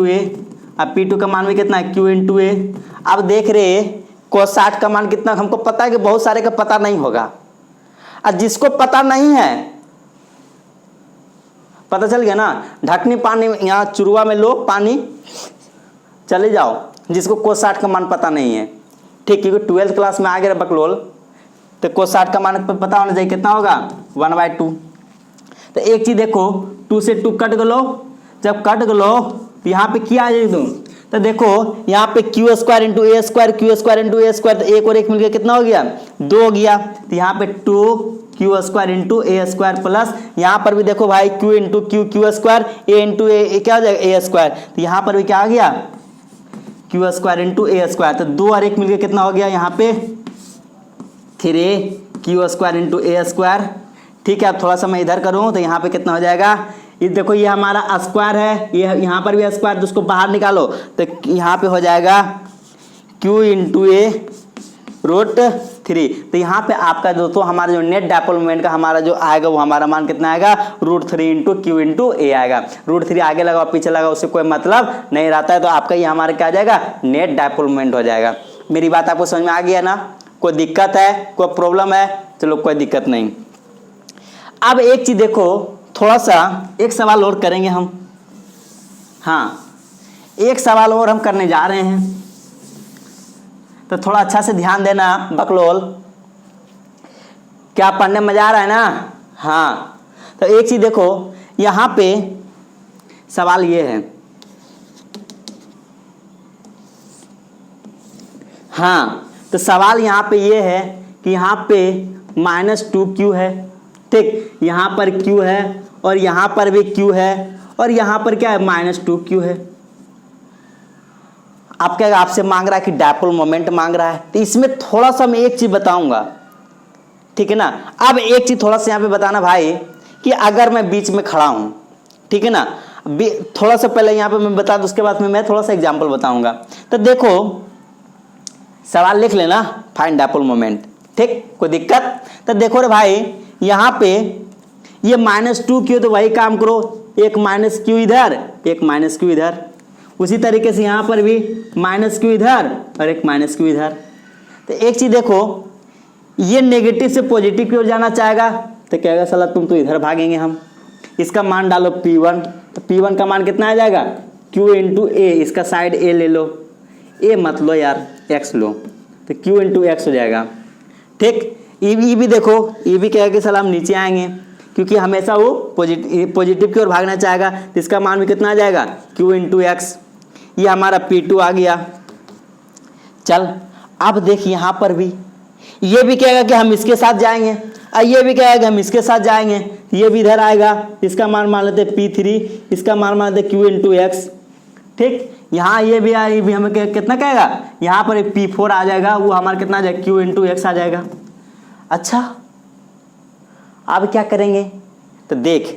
ए, अब P2 का मान भी कितना है, Q इंटू ए। अब देख रहे cos 60 का मान कितना, हमको पता है कि बहुत सारे का पता नहीं होगा, और जिसको पता नहीं है, पता चल गया ना, ढकनी पानी यहाँ चुरुआ में लो पानी, चले जाओ, जिसको cos 60 का मान पता नहीं है, ठीक, क्योंकि 12th क्लास में आ गया बकलोल, तो cos 60 का मान पता होना चाहिए, कितना होगा 1/2। तो एक चीज देखो, 2 से 2 कट गलो, जब कट गलो तो यहाँ पे क्या आ जाएगी तुम, तो देखो यहाँ पे क्यू स्क्वायर इंटू ए स्क्वायर, क्यू स्क्वायर इंटू ए स्क्वायर, तो एक और एक मिलकर कितना हो गया, 2 हो गया। तो यहाँ पे 2 स्क्वायर इंटू ए स्क्वायर प्लस यहाँ पर भी देखो भाई क्यू इंटू क्यू स्क्वायर, ए इंटू ए क्या हो जाएगा, ए स्क्वायर। तो यहाँ पर भी क्या आ गया, क्यू स्क्वायर इंटू ए स्क्वायर, तो 2 और 1 मिलकर कितना हो गया, यहाँ पे 3 स्क्वायर इंटू ए स्क्वायर। ठीक है, अब थोड़ा सा मैं इधर करूँ तो यहाँ पे कितना हो जाएगा, ये देखो ये हमारा स्क्वायर है, ये यहाँ पर भी स्क्वायर, तो उसको बाहर निकालो, तो यहाँ पे हो जाएगा Q इंटू ए रूट 3। तो यहाँ पे आपका दोस्तों हमारा जो नेट डायपोल मोमेंट का हमारा जो आएगा वो हमारा मान कितना आएगा, √3 इंटू Q इंटू ए आएगा। √3 आगे लगा पीछे लगा उससे कोई मतलब नहीं रहता है, तो आपका ये हमारा क्या आ जाएगा, नेट डायपोल मोमेंट हो जाएगा। मेरी बात आपको समझ में आ गया ना, कोई दिक्कत है, कोई प्रॉब्लम है, चलो कोई दिक्कत नहीं। अब एक चीज देखो, थोड़ा सा एक सवाल और करेंगे हम, हाँ एक सवाल और हम करने जा रहे हैं, तो थोड़ा अच्छा से ध्यान देना बकलोल, क्या पढ़ने में मजा आ रहा है ना। हाँ तो एक चीज देखो, यहाँ पे सवाल ये है, हाँ तो सवाल यहाँ पे ये है कि यहाँ पे -2Q है, ठीक, यहाँ पर Q है और यहाँ पर भी Q है और यहाँ पर क्या है, -2Q है। आप क्या आपसे मांग रहा है कि डायपोल मोमेंट मांग रहा है, तो इसमें थोड़ा सा मैं एक चीज बताऊंगा, ठीक है ना। अब एक चीज थोड़ा सा यहाँ पे बताना भाई, कि अगर मैं बीच में खड़ा हूं, ठीक है ना, थोड़ा सा पहले यहाँ पे मैं बता दूं, उसके बाद में मैं थोड़ा सा एग्जाम्पल बताऊंगा। तो देखो सवाल लिख लेना, फाइंड डायपोल मोमेंट, ठीक, कोई दिक्कत। तो देखो रे भाई यहाँ पे ये -2Q, तो वही काम करो, एक -Q इधर, एक -Q इधर, उसी तरीके से यहाँ पर भी -Q इधर और एक -Q इधर। तो एक चीज देखो, ये नेगेटिव से पॉजिटिव की ओर जाना चाहेगा, तो कहेगा साला तुम तो इधर भागेंगे हम, इसका मान डालो P1, तो P1 का मान कितना आ जाएगा, Q इंटू ए, इसका साइड ए ले लो, ए मत लो यार, x लो, तो Q इंटू एक्स हो जाएगा, ठीक। ई भी देखो, ई भी कहेगा कि साला हम नीचे आएंगे, क्योंकि हमेशा वो पॉजिटिव की ओर भागना चाहेगा, तो इसका मान भी कितना आ जाएगा, Q इंटू एक्स। ये हमारा P2 आ गया। चल अब देख यहाँ पर भी ये भी कहेगा कि हम इसके साथ जाएंगे, और ये भी कहेगा कि हम इसके साथ जाएंगे, ये भी इधर आएगा, इसका मान लेते P3, इसका मान लेते Q इंटू एक्स, ठीक। यहाँ ये भी हमें कितना कहेगा, यहाँ पर P4 आ जाएगा, वो हमारा कितना आ जाएगा, Q इंटू एक्स आ जाएगा। अच्छा अब क्या करेंगे, तो देख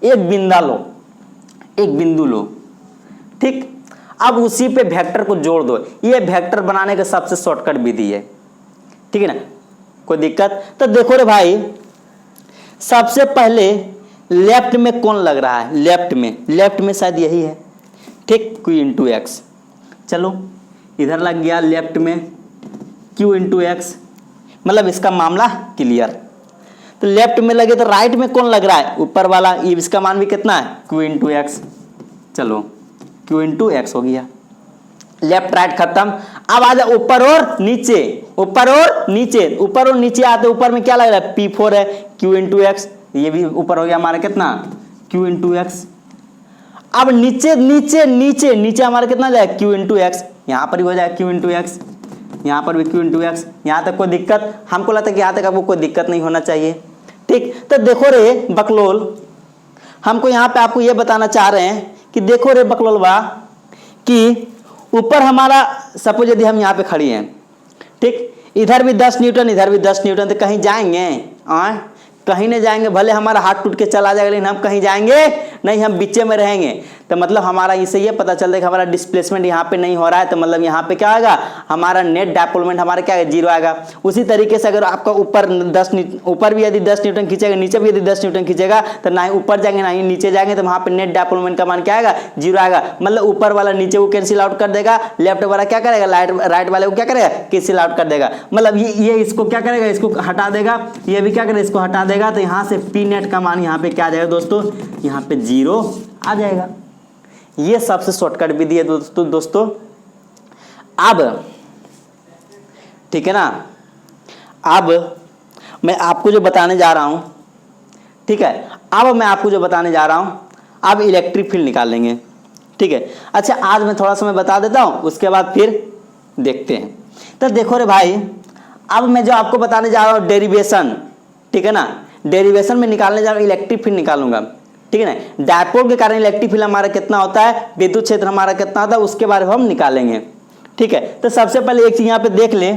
एक बिंदु लो, ठीक, अब उसी पे वेक्टर को जोड़ दो, ये वेक्टर बनाने का सबसे शॉर्टकट विधि है, ठीक है ना, कोई दिक्कत। तो देखो रे भाई, सबसे पहले लेफ्ट में कौन लग रहा है, लेफ्ट में शायद यही है, ठीक, Q इंटू एक्स। चलो इधर लग गया लेफ्ट में Q इंटू एक्स, मतलब इसका मामला क्लियर। तो लेफ्ट में लगे तो राइट में कौन लग रहा है, ऊपर वाला, ये इसका मान भी कितना है, Q इंटू एक्स। चलो Q इंटू एक्स हो गया, लेफ्ट राइट खत्म। अब आ जाओ ऊपर और नीचे आते, ऊपर में क्या लग रहा है, P4 है, Q इंटू एक्स, ये भी ऊपर हो गया हमारा कितना, Q इंटू एक्स। अब नीचे हमारा कितना जाएगा, Q इंटू एक्स, यहाँ पर भी हो जाएगा Q इंटू एक्स, यहाँ पर भी Q इंटू एक्स। यहाँ तक कोई दिक्कत, हमको लगता है कि यहाँ तक आपको कोई दिक्कत नहीं होना चाहिए, ठीक। तो देखो रे बकलोल, हमको यहाँ पे आपको ये बताना चाह रहे हैं कि देखो रे बकलोलवा, कि ऊपर हमारा सपोज यदि हम यहाँ पे खड़ी हैं, ठीक, इधर भी 10 न्यूटन, इधर भी 10 न्यूटन, तो कहीं जाएंगे, कहीं नहीं जाएंगे, भले हमारा हाथ टूट के चला जाएगा लेकिन हम कहीं जाएंगे नहीं, हम बीचे में रहेंगे। तो मतलब हमारा इससे ये पता चलता है कि हमारा डिस्प्लेसमेंट यहाँ पे नहीं हो रहा है, तो मतलब यहाँ पे क्या आएगा, हमारा नेट डायपोलमेंट हमारा क्या है, 0 आएगा। उसी तरीके से अगर आपका ऊपर भी यदि 10 न्यूटन खींचेगा, नीचे भी यदि 10 न्यूटन खींचेगा, तो ना ही ऊपर जाएंगे ना ही नीचे जाएंगे, तो वहाँ पे नेट डायपोलमेंट का मान क्या आएगा, 0 आएगा। मतलब ऊपर वाला नीचे को कैंसिल आउट कर देगा, लेफ्ट वाला क्या करेगा, राइट वाले को क्या करेगा, कैंसिल आउट कर देगा। मतलब ये इसको क्या करेगा, इसको हटा देगा, ये भी क्या करेगा, इसको हटा देगा। तो यहाँ से पी नेट का मान यहाँ पे क्या आ जाएगा दोस्तों, यहाँ पे 0 आ जाएगा। ये सबसे शॉर्टकट विधि है दोस्तों। अब ठीक है ना, अब मैं आपको जो बताने जा रहा हूं, ठीक है, अब मैं आपको जो बताने जा रहा हूं, अब इलेक्ट्रिक फील्ड निकाल लेंगे, ठीक है। अच्छा, आज मैं थोड़ा सा मैं बता देता हूं, उसके बाद फिर देखते हैं। तो देखो रे भाई, अब मैं जो आपको बताने जा रहा हूं डेरिवेशन, ठीक है ना, डेरिवेशन में निकालने जा रहा हूं, इलेक्ट्रिक फील्ड निकालूंगा, ठीक है ना। डायपोल के कारण इलेक्ट्रिक फील्ड हमारा कितना होता है, विद्युत क्षेत्र हमारा कितना होता है, उसके बारे में हम निकालेंगे, ठीक है। तो सबसे पहले एक चीज यहां पे देख ले,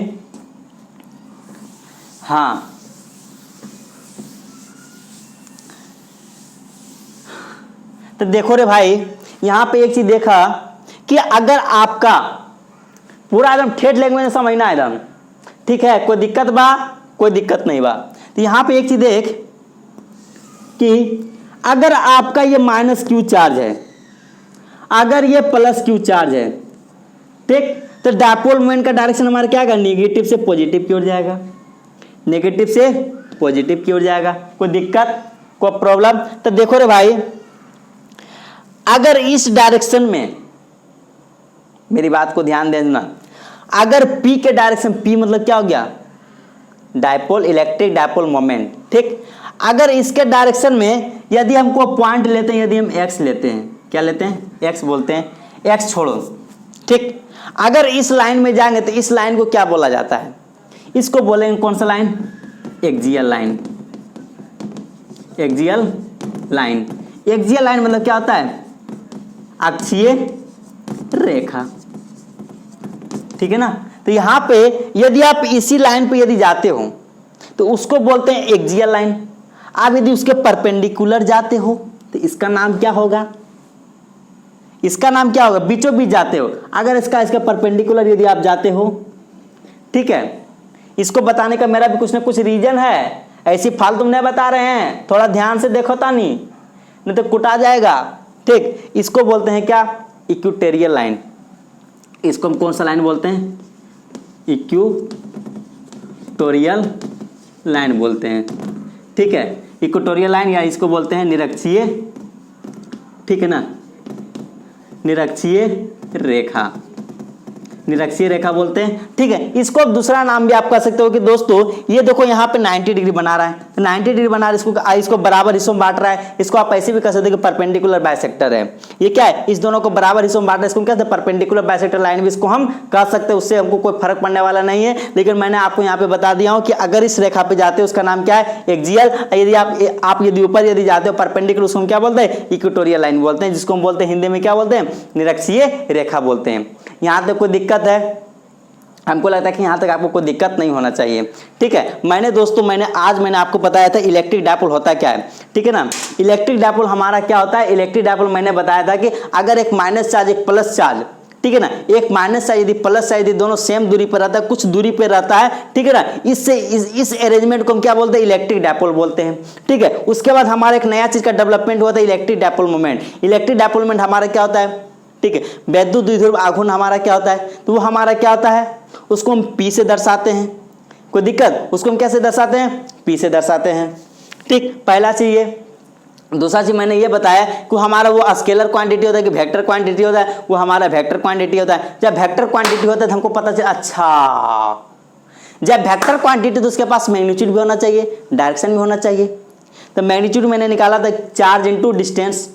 हाँ तो देखो रे भाई, यहां पे एक चीज देखा कि अगर आपका पूरा एकदम ठेठ लैंग्वेज में समझना है एकदम, ठीक है, कोई दिक्कत बा, कोई दिक्कत नहीं बा। तो यहां पे एक चीज देख कि अगर आपका ये माइनस क्यू चार्ज है, अगर ये प्लस क्यू चार्ज है, ठीक, तो डायपोल मोमेंट का डायरेक्शन हमारा क्या है, नेगेटिव से पॉजिटिव की ओर जाएगा, नेगेटिव से पॉजिटिव की ओर जाएगा। कोई दिक्कत, कोई प्रॉब्लम? तो देखो रे भाई, अगर इस डायरेक्शन में, मेरी बात को ध्यान देना, अगर P के डायरेक्शन, P मतलब क्या हो गया, डायपोल, इलेक्ट्रिक डायपोल मोमेंट, ठीक। अगर इसके डायरेक्शन में यदि हमको पॉइंट लेते हैं, यदि हम x लेते हैं, क्या लेते हैं, x बोलते हैं, x छोड़ो, ठीक। अगर इस लाइन में जाएंगे तो इस लाइन को क्या बोला जाता है, इसको बोलेंगे कौन सा line, axial line, axial line. Axial line मतलब क्या होता है, अक्षीय रेखा, ठीक है ना। तो यहां पे यदि आप इसी लाइन पे यदि जाते हो तो उसको बोलते हैं एक्सियल लाइन। आप यदि उसके परपेंडिकुलर जाते हो तो इसका नाम क्या होगा, इसका नाम क्या होगा, बीचों बीच जाते हो, अगर इसके परपेंडिकुलर यदि आप जाते हो, ठीक है। इसको बताने का मेरा भी कुछ ना कुछ रीजन है, ऐसी फालतू नहीं बता रहे हैं, थोड़ा ध्यान से देखो तानी, नहीं तो कुटा जाएगा, ठीक। इसको बोलते हैं क्या, इक्वेटोरियल लाइन। इसको हम कौन सा लाइन बोलते हैं, इक्वेटोरियल लाइन बोलते हैं, ठीक है। इक्वेटोरियल लाइन, या इसको बोलते हैं निरक्षीय, ठीक है ना, निरक्षीय रेखा, निरक्षीय रेखा बोलते हैं, ठीक है। इसको अब दूसरा नाम भी आप कह सकते हो कि दोस्तों ये देखो यहाँ पे 90 डिग्री बना रहा है, तो 90 डिग्री बना रहा है, इसको बराबर हिस्सों में बांट रहा है, इसको आप ऐसे भी कह सकते हो कि परपेंडिकुलर बाइसेक्टर है। ये क्या है, इस दोनों को बराबर हिस्सों में बांट रहा है, इसको क्या कहते हैं, परपेंडिकुलर बाइसेक्टर लाइन भी इसको हम कह सकते हैं, उससे हमको कोई फर्क पड़ने वाला नहीं है। लेकिन मैंने आपको यहाँ पे बता दिया हूँ कि अगर इस रेखा पे जाते हो उसका नाम क्या है, एक्सियल। यदि आप यदि ऊपर यदि जाते हो परपेंडिकुलर, उसको हम क्या बोलते हैं, इक्वेटोरियल लाइन बोलते हैं, जिसको हम बोलते हैं हिंदी में क्या बोलते हैं, निरक्षीय रेखा बोलते हैं। यहाँ तक कोई दिक्कत है, हमको लगता है कि यहाँ तक आपको कोई दिक्कत नहीं होना चाहिए, ठीक है। आज मैंने आपको बताया था इलेक्ट्रिक डायपोल होता क्या है, ठीक है ना। इलेक्ट्रिक डायपोल हमारा क्या होता है, इलेक्ट्रिक डायपोल मैंने बताया था कि अगर एक माइनस चार्ज एक प्लस चार्ज, ठीक है ना, एक माइनस चार्ज यदि प्लस चार्ज यदि दोनों सेम दूरी पर रहता है, कुछ दूरी पर रहता है, ठीक है ना, इस अरेंजमेंट को हम क्या बोलते हैं, इलेक्ट्रिक डायपोल बोलते हैं, ठीक है। उसके बाद हमारा एक नया चीज का डेवलपमेंट हुआ था, electric dipole moment. Electric dipole moment हमारा क्या होता है, ठीक है, वैद्युत द्विध्रुव आघूर्ण हमारा क्या होता है, तो वो हमारा क्या होता है, उसको हम P से दर्शाते हैं। कोई दिक्कत, उसको हम कैसे दर्शाते हैं, P से दर्शाते हैं, ठीक। पहला चीज ये। दूसरा चीज मैंने ये बताया कि हमारा वो स्केलर क्वांटिटी होता है कि वेक्टर क्वांटिटी होता है, वो हमारा वेक्टर क्वांटिटी होता है। जब वेक्टर क्वांटिटी होता है तो हमको पता चला, अच्छा जब वेक्टर क्वांटिटी तो उसके पास मैग्नीट्यूड भी होना चाहिए, डायरेक्शन भी होना चाहिए। तो मैग्नीट्यूड मैंने निकाला था चार्ज इंटू डिस्टेंस,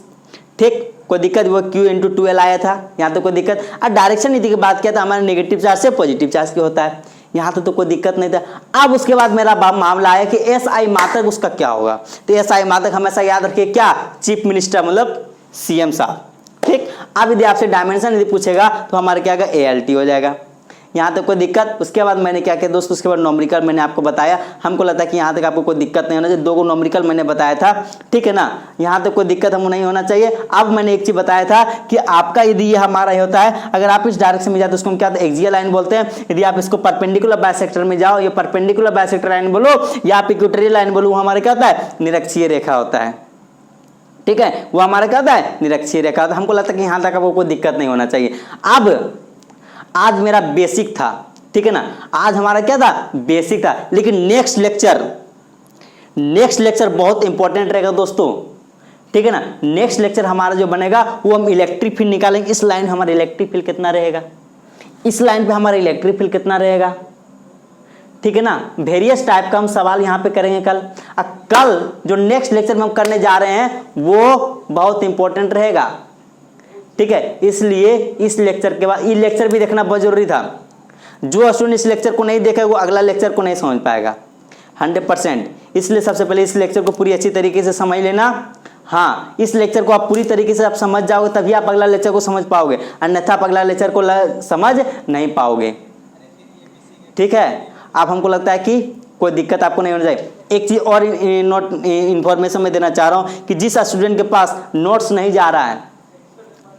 ठीक। कोई दिक्कत, वो Q इंटू 2L आया था, यहाँ तो कोई दिक्कत। और डायरेक्शन नीति की बात किया था, हमारा नेगेटिव चार्ज से पॉजिटिव चार्ज की होता है, यहाँ तो कोई दिक्कत नहीं था। अब उसके बाद मेरा मामला आया कि SI मात्रक उसका क्या होगा। तो SI मात्रक हमेशा याद रखिए क्या, चीफ मिनिस्टर मतलब CM साहब, ठीक। अब यदि आपसे डायमेंशन यदि पूछेगा तो हमारा क्या होगा, ALT हो जाएगा। यहाँ तक कोई दिक्कत? उसके बाद मैंने क्या किया दोस्तों, उसके बाद न्यूमेरिकल मैंने आपको बताया। हमको लगता है कि यहाँ तक आपको कोई दिक्कत नहीं होना चाहिए। 2 न्यूमेरिकल मैंने बताया था, ठीक है ना, यहाँ तक कोई दिक्कत हमको नहीं होना चाहिए। अब मैंने एक चीज बताया था कि आपका यदि ये हमारा ये होता है, अगर आप इस डायरेक्शन में जाते तो उसको हम क्या एक्सियल लाइन बोलते हैं। यदि आप इसको परपेंडिकुलर बाइसेक्टर में जाओ, ये परपेंडिकुलर बाइसेक्टर लाइन बोलो या आप इक्वेटोरियल लाइन बोलो, हमारा क्या होता है, निरक्षीय रेखा होता है, ठीक है, वो हमारा क्या होता है, निरक्षीय रेखा होता है। हमको लगता है कि यहाँ तक आपको कोई दिक्कत नहीं होना चाहिए। अब आज मेरा बेसिक था, ठीक है ना, आज हमारा क्या था, बेसिक था, लेकिन नेक्स्ट लेक्चर बहुत इंपॉर्टेंट रहेगा दोस्तों, ठीक है ना। नेक्स्ट लेक्चर हमारा जो बनेगा वो हम इलेक्ट्रिक फील्ड निकालेंगे। इस लाइन हमारा इलेक्ट्रिक फील्ड कितना रहेगा, इस लाइन पे हमारा इलेक्ट्रिक फील्ड कितना रहेगा, ठीक है ना। वेरियस टाइप का हम सवाल यहाँ पे करेंगे कल। कल जो नेक्स्ट लेक्चर में हम करने जा रहे हैं वो बहुत इंपॉर्टेंट रहेगा, ठीक है। इसलिए इस लेक्चर के बाद ये लेक्चर भी देखना बहुत जरूरी था। जो स्टूडेंट इस लेक्चर को नहीं देखेगा वो अगला लेक्चर को नहीं समझ पाएगा 100%। इसलिए सबसे पहले इस लेक्चर को पूरी अच्छी तरीके से समझ लेना। हाँ, इस लेक्चर को आप पूरी तरीके से आप समझ जाओगे तभी आप अगला लेक्चर को समझ पाओगे, अन्यथा आप अगला लेक्चर को समझ नहीं पाओगे, ठीक है। अब हमको लगता है कि कोई दिक्कत आपको नहीं होना चाहिए। एक चीज और इंफॉर्मेशन मैं देना चाह रहा हूँ कि जिस स्टूडेंट के पास नोट्स नहीं जा रहा है,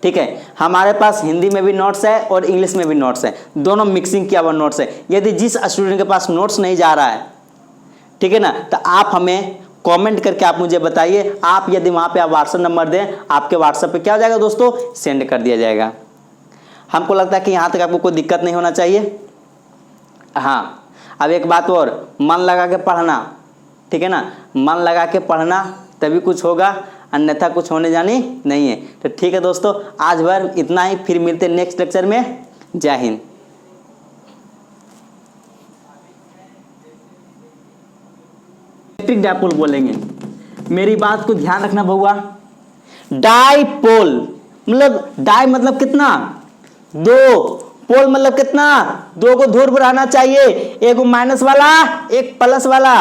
ठीक है, हमारे पास हिंदी में भी नोट्स है और इंग्लिश में भी नोट्स है, दोनों मिक्सिंग किया हुआ नोट्स है। यदि जिस स्टूडेंट के पास नोट्स नहीं जा रहा है, ठीक है ना, तो आप हमें कमेंट करके आप मुझे बताइए। आप यदि वहाँ पे आप व्हाट्सएप नंबर दें, आपके व्हाट्सएप पे क्या हो जाएगा दोस्तों, सेंड कर दिया जाएगा। हमको लगता है कि यहाँ तक आपको कोई दिक्कत नहीं होना चाहिए। हाँ, अब एक बात और, मन लगा के पढ़ना, ठीक है ना, मन लगा के पढ़ना तभी कुछ होगा, अन्यथा कुछ होने जानी नहीं है। तो ठीक है दोस्तों, आज भर इतना ही, फिर मिलते हैं नेक्स्ट लेक्चर में। जय हिंद। इलेक्ट्रिक डायपोल बोलेंगे, मेरी बात को ध्यान रखना बउआ। डायपोल मतलब डाई मतलब कितना, 2, पोल मतलब कितना, 2 को ध्रुव रहना चाहिए, एक माइनस वाला एक प्लस वाला।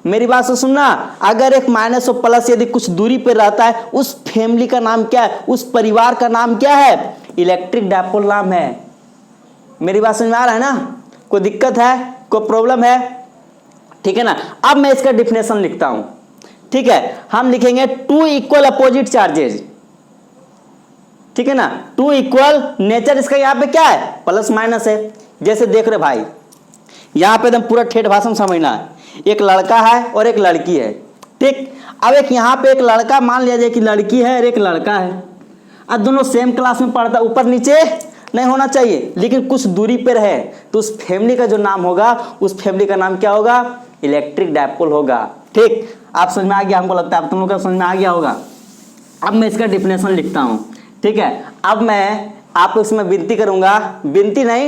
मेरी बात से सुनना, अगर एक माइनस और प्लस यदि कुछ दूरी पर रहता है, उस फैमिली का नाम क्या है, उस परिवार का नाम क्या है, इलेक्ट्रिक डायपोल नाम है। मेरी बात समझ में आ रहा है ना, कोई दिक्कत है, कोई प्रॉब्लम है, ठीक है ना। अब मैं इसका डिफिनेशन लिखता हूं, ठीक है। हम लिखेंगे 2 इक्वल अपोजिट चार्जेज, ठीक है ना, 2 इक्वल, नेचर इसका यहाँ पे क्या है, प्लस माइनस है। जैसे देख रहे भाई, यहाँ पे एकदम पूरा ठेठ भाषण समझना है। एक लड़का है और एक लड़की है, ठीक। अब एक यहाँ पे एक लड़का, मान लिया जाए कि लड़की है और एक लड़का है, अब दोनों सेम क्लास में पढ़ता, ऊपर नीचे नहीं होना चाहिए, लेकिन कुछ दूरी पर है, तो उस फैमिली का जो नाम होगा, उस फैमिली का नाम क्या होगा, इलेक्ट्रिक डायपोल होगा, ठीक। आप समझ में आ गया, हमको लगता है आप तुम लोग का समझ में आ गया होगा। अब मैं इसका डिफिनेशन लिखता हूं, ठीक है। अब मैं आपको इसमें विनती करूंगा, विनती नहीं